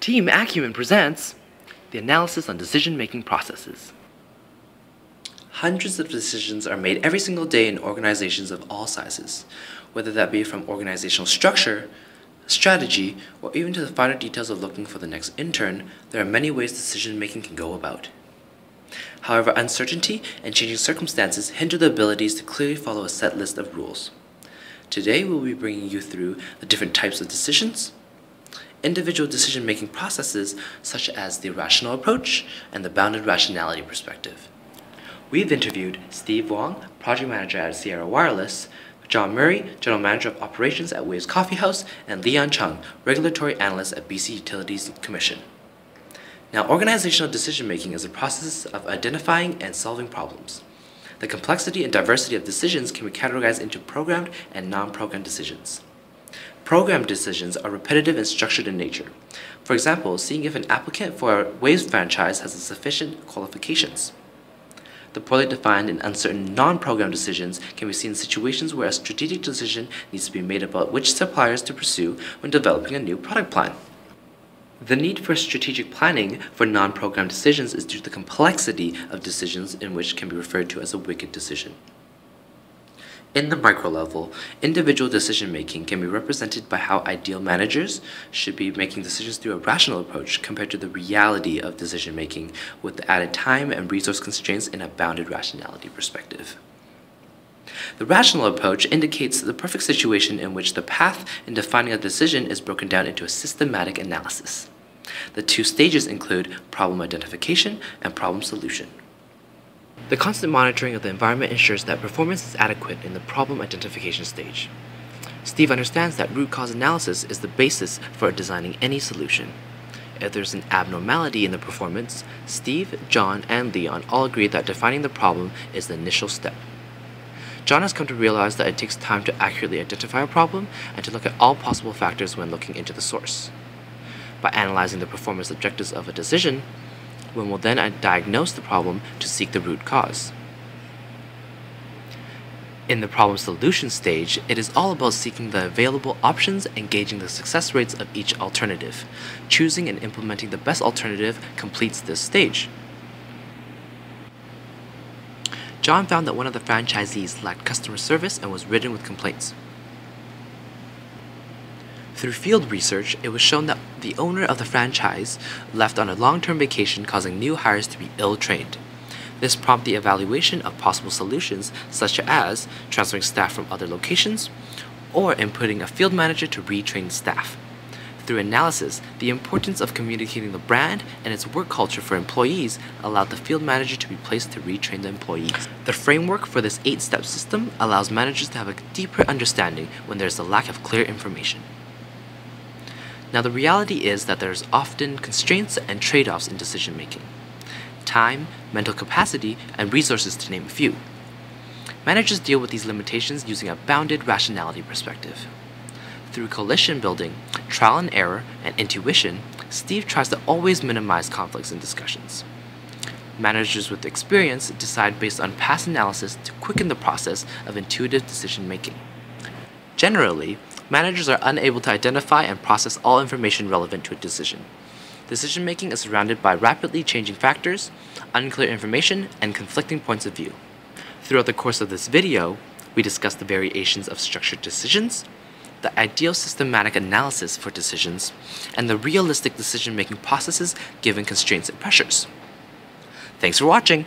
Team Acumen presents the analysis on decision-making processes. Hundreds of decisions are made every single day in organizations of all sizes, whether that be from organizational structure, strategy, or even to the finer details of looking for the next intern. There are many ways decision-making can go about. However, uncertainty and changing circumstances hinder the abilities to clearly follow a set list of rules. Today, we'll be bringing you through the different types of decisions, individual decision-making processes such as the rational approach and the bounded rationality perspective. We've interviewed Steve Wong, Project Manager at Sierra Wireless, John Murray, General Manager of Operations at Waves Coffee House, and Leon Chung, Regulatory Analyst at BC Utilities Commission. Now, organizational decision-making is a process of identifying and solving problems. The complexity and diversity of decisions can be categorized into programmed and non-programmed decisions. Programmed decisions are repetitive and structured in nature. For example, seeing if an applicant for a Waves franchise has sufficient qualifications. The poorly defined and uncertain non-programmed decisions can be seen in situations where a strategic decision needs to be made about which suppliers to pursue when developing a new product plan. The need for strategic planning for non-programmed decisions is due to the complexity of decisions in which can be referred to as a wicked decision. In the micro level, individual decision-making can be represented by how ideal managers should be making decisions through a rational approach compared to the reality of decision-making with the added time and resource constraints in a bounded rationality perspective. The rational approach indicates the perfect situation in which the path in defining a decision is broken down into a systematic analysis. The two stages include problem identification and problem solution. The constant monitoring of the environment ensures that performance is adequate in the problem identification stage. Steve understands that root cause analysis is the basis for designing any solution. If there's an abnormality in the performance, Steve, John, and Leon all agree that defining the problem is the initial step. John has come to realize that it takes time to accurately identify a problem and to look at all possible factors when looking into the source. By analyzing the performance objectives of a decision, one will then diagnose the problem to seek the root cause. In the problem solution stage, it is all about seeking the available options and gauging the success rates of each alternative. Choosing and implementing the best alternative completes this stage. John found that one of the franchisees lacked customer service and was ridden with complaints. Through field research, it was shown that the owner of the franchise left on a long-term vacation, causing new hires to be ill-trained. This prompted the evaluation of possible solutions, such as transferring staff from other locations or inputting a field manager to retrain staff. Through analysis, the importance of communicating the brand and its work culture for employees allowed the field manager to be placed to retrain the employees. The framework for this 8-step system allows managers to have a deeper understanding when there is a lack of clear information. Now, the reality is that there's often constraints and trade-offs in decision-making. Time, mental capacity, and resources, to name a few. Managers deal with these limitations using a bounded rationality perspective. Through coalition building, trial and error, and intuition, Steve tries to always minimize conflicts in discussions. Managers with experience decide based on past analysis to quicken the process of intuitive decision-making. Generally, managers are unable to identify and process all information relevant to a decision. Decision-making is surrounded by rapidly changing factors, unclear information, and conflicting points of view. Throughout the course of this video, we discuss the variations of structured decisions, the ideal systematic analysis for decisions, and the realistic decision-making processes given constraints and pressures. Thanks for watching!